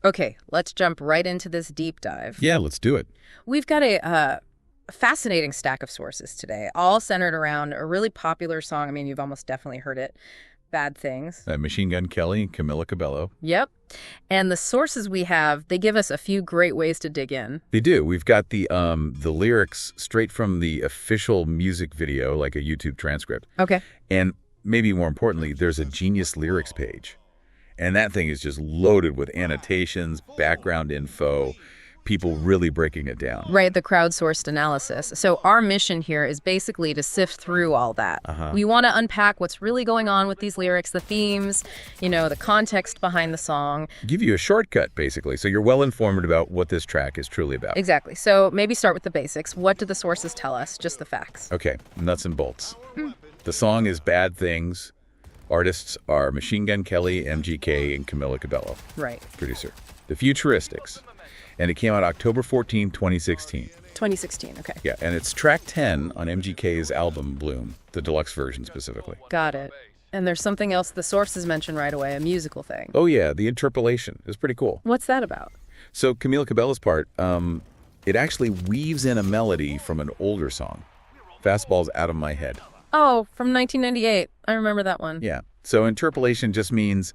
Okay, let's jump right into this deep dive. Yeah, let's do it. We've got a fascinating stack of sources today, all centered around a really popular song. I mean, you've almost definitely heard it, Bad Things. Machine Gun Kelly and Camila Cabello. Yep. And the sources we have, they give us a few great ways to dig in. They do. We've got the lyrics straight from the official music video, like a YouTube transcript. Okay. And maybe more importantly, there's a Genius lyrics page. And that thing is just loaded with annotations, background info, people really breaking it down. Right, the crowdsourced analysis. So our mission here is basically to sift through all that. We want to unpack what's really going on with these lyrics, the themes, the context behind the song. Give you a shortcut, basically, so you're well informed about what this track is truly about. Exactly. So maybe start with the basics. What do the sources tell us? Just the facts. Okay, nuts and bolts. The song is Bad Things. Artists are Machine Gun Kelly, MGK, and Camila Cabello. Right. Producer. The Futuristics. And it came out October 14, 2016. 2016, okay. Yeah, and it's track 10 on MGK's album Bloom, the deluxe version specifically. Got it. And there's something else the sources mention right away, a musical thing. Oh yeah, the interpolation is pretty cool. What's that about? So Camila Cabello's part, it actually weaves in a melody from an older song, Fastball's Out of My Head. Oh, from 1998. I remember that one. Yeah. So interpolation just means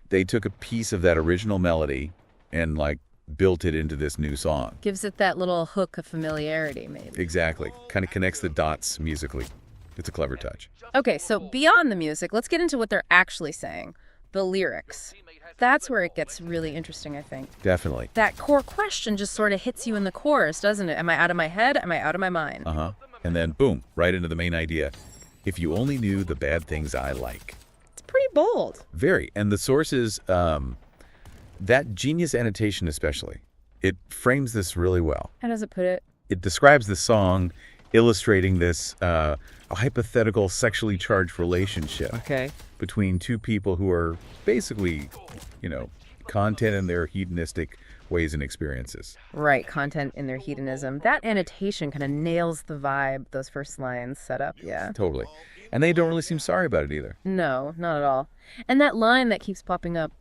they took a piece of that original melody and built it into this new song. Gives it that little hook of familiarity, maybe. Exactly. Kind of connects the dots musically. It's a clever touch. Okay, so beyond the music, let's get into what they're actually saying. The lyrics. That's where it gets really interesting, I think. Definitely. That core question just sort of hits you in the chorus, doesn't it? Am I out of my head? Am I out of my mind? And then, boom, right into the main idea. If you only knew the bad things I like. It's pretty bold. Very. And the sources, that Genius annotation especially, it frames this really well. How does it put it? It describes the song illustrating this a hypothetical sexually charged relationship between two people who are basically, content in their hedonistic ways and experiences. Right, content in their hedonism. That annotation kind of nails the vibe those first lines set up, yeah. Totally. And they don't really seem sorry about it either. No, not at all. And that line that keeps popping up,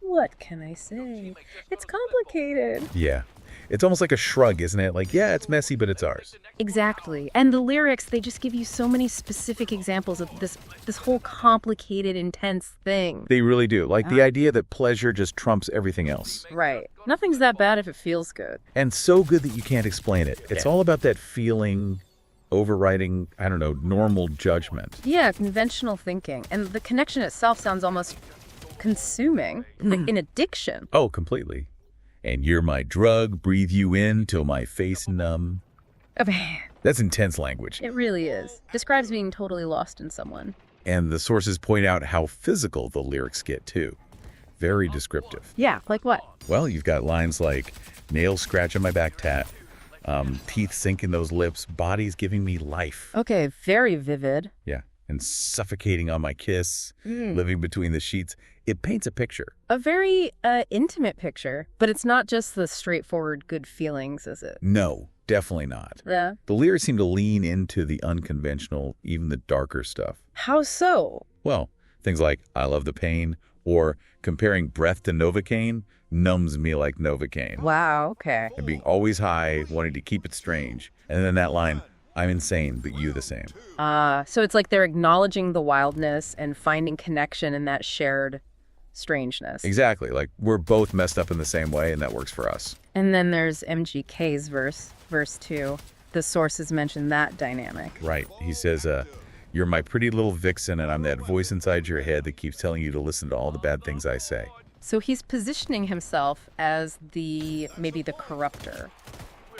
what can I say? It's complicated. Yeah. It's almost like a shrug, isn't it? Yeah, it's messy, but it's ours. Exactly. And the lyrics, they just give you so many specific examples of this whole complicated, intense thing. They really do. The idea that pleasure just trumps everything else. Right. Nothing's that bad if it feels good. And so good that you can't explain it. It's all about that feeling overriding, normal judgment. Yeah, conventional thinking. And the connection itself sounds almost consuming, like an addiction. Oh, completely. And you're my drug, breathe you in till my face numb. Oh, man. That's intense language. It really is. Describes being totally lost in someone. And the sources point out how physical the lyrics get, too. Very descriptive. Yeah, like what? Well, you've got lines like, nails scratch on my back tat, teeth sink in those lips, bodies giving me life. Okay, very vivid. Yeah, and suffocating on my kiss, living between the sheets. It paints a picture. A very intimate picture, but it's not just the straightforward good feelings, is it? No, definitely not. Yeah. The lyrics seem to lean into the unconventional, even the darker stuff. How so? Well, things like, I love the pain, or comparing breath to Novocaine numbs me like Novocaine. Wow, okay. And being always high, wanting to keep it strange. And then that line, I'm insane, but you the same. So it's like they're acknowledging the wildness and finding connection in that shared strangeness. Exactly. We're both messed up in the same way, and that works for us. And then there's MGK's verse 2. The sources mention that dynamic. Right. He says, you're my pretty little vixen, and I'm that voice inside your head that keeps telling you to listen to all the bad things I say. So he's positioning himself as maybe the corrupter,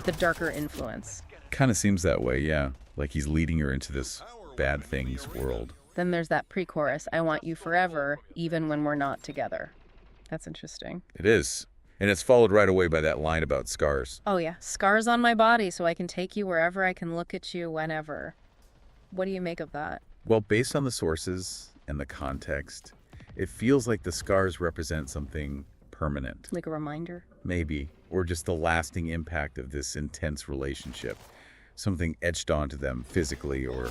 the darker influence. Kind of seems that way, yeah. Like he's leading her into this bad things world. Then there's that pre-chorus, I want you forever, even when we're not together. That's interesting. It is. And it's followed right away by that line about scars. Oh, yeah. Scars on my body so I can take you wherever, I can look at you whenever. What do you make of that? Well, based on the sources and the context, it feels like the scars represent something permanent. Like a reminder? Maybe. Or just the lasting impact of this intense relationship. something etched onto them physically or,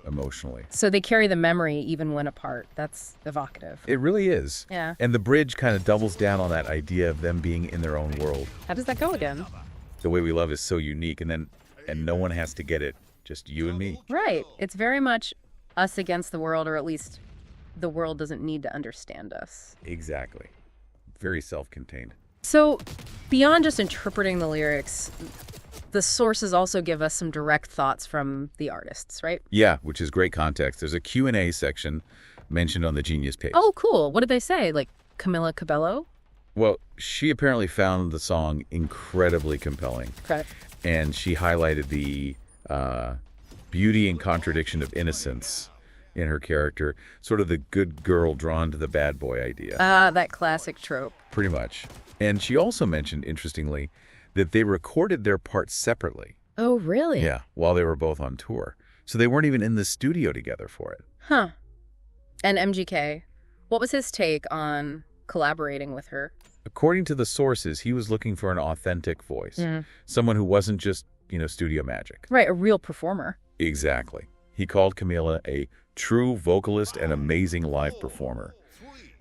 emotionally. So they carry the memory even when apart. That's evocative. It really is. Yeah. And the bridge kind of doubles down on that idea of them being in their own world. How does that go again? The way we love is so unique, and no one has to get it, just you and me. Right. It's very much us against the world, or at least the world doesn't need to understand us. Exactly. Very self-contained. So beyond just interpreting the lyrics, the sources also give us some direct thoughts from the artists, right? Yeah, which is great context. There's a Q&A section mentioned on the Genius page. Oh, cool. What did they say? Like Camila Cabello? Well, she apparently found the song incredibly compelling. Okay. And she highlighted the beauty and contradiction of innocence in her character, sort of the good girl drawn to the bad boy idea. That classic trope. Pretty much. And she also mentioned, interestingly, that they recorded their parts separately. Oh, really? Yeah, while they were both on tour. So they weren't even in the studio together for it. Huh. And MGK, what was his take on collaborating with her? According to the sources, he was looking for an authentic voice. Someone who wasn't just, studio magic. Right, a real performer. Exactly. He called Camila a true vocalist and amazing live performer,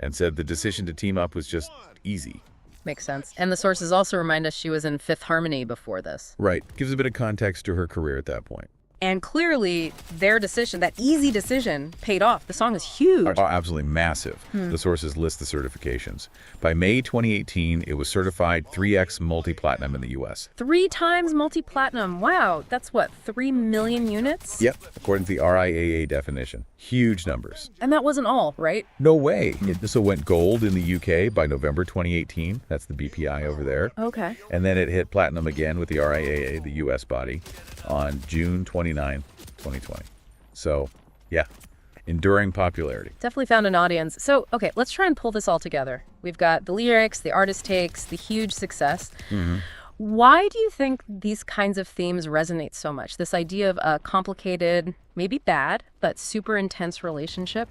and said the decision to team up was just easy. Makes sense. And the sources also remind us she was in Fifth Harmony before this. Right. Gives a bit of context to her career at that point. And clearly, their decision, that easy decision, paid off. The song is huge. Oh, absolutely massive. The sources list the certifications. By May 2018, it was certified 3x multi-platinum in the U.S. 3 times multi-platinum. Wow. That's what, 3 million units? Yep, according to the RIAA definition. Huge numbers. And that wasn't all, right? No way. It also went gold in the UK by November 2018. That's the BPI over there. Okay. And then it hit platinum again with the RIAA, the U.S. body, on June 29, 2020. So, yeah, enduring popularity. Definitely found an audience. So, okay, let's try and pull this all together. We've got the lyrics, the artist takes, the huge success. Why do you think these kinds of themes resonate so much? This idea of a complicated, maybe bad, but super intense relationship.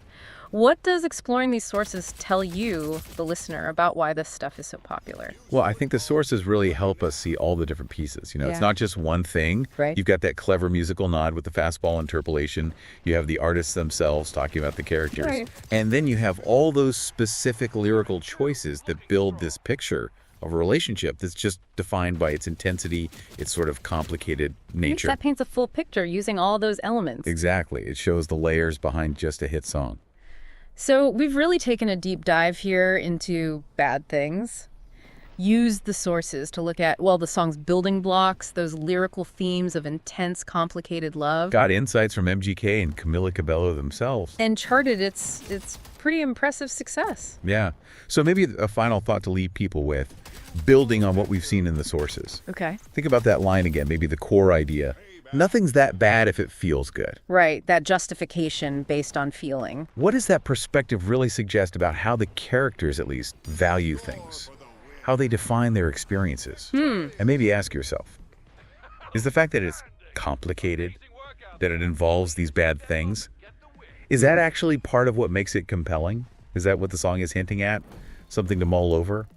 What does exploring these sources tell you, the listener, about why this stuff is so popular? Well, I think the sources really help us see all the different pieces. It's not just one thing. Right. You've got that clever musical nod with the fastball interpolation. You have the artists themselves talking about the characters. Right. And then you have all those specific lyrical choices that build this picture of a relationship that's just defined by its intensity, its sort of complicated nature. That paints a full picture using all those elements. Exactly. It shows the layers behind just a hit song. So we've really taken a deep dive here into bad things. Used the sources to look at, well, the song's building blocks, those lyrical themes of intense, complicated love. Got insights from MGK and Camila Cabello themselves. And charted its pretty impressive success. Yeah. So maybe a final thought to leave people with, building on what we've seen in the sources. Okay. Think about that line again, maybe the core idea. Nothing's that bad if it feels good. Right, that justification based on feeling. What does that perspective really suggest about how the characters, at least, value things? How they define their experiences? And maybe ask yourself, is the fact that it's complicated, that it involves these bad things, is that actually part of what makes it compelling? Is that what the song is hinting at? Something to mull over?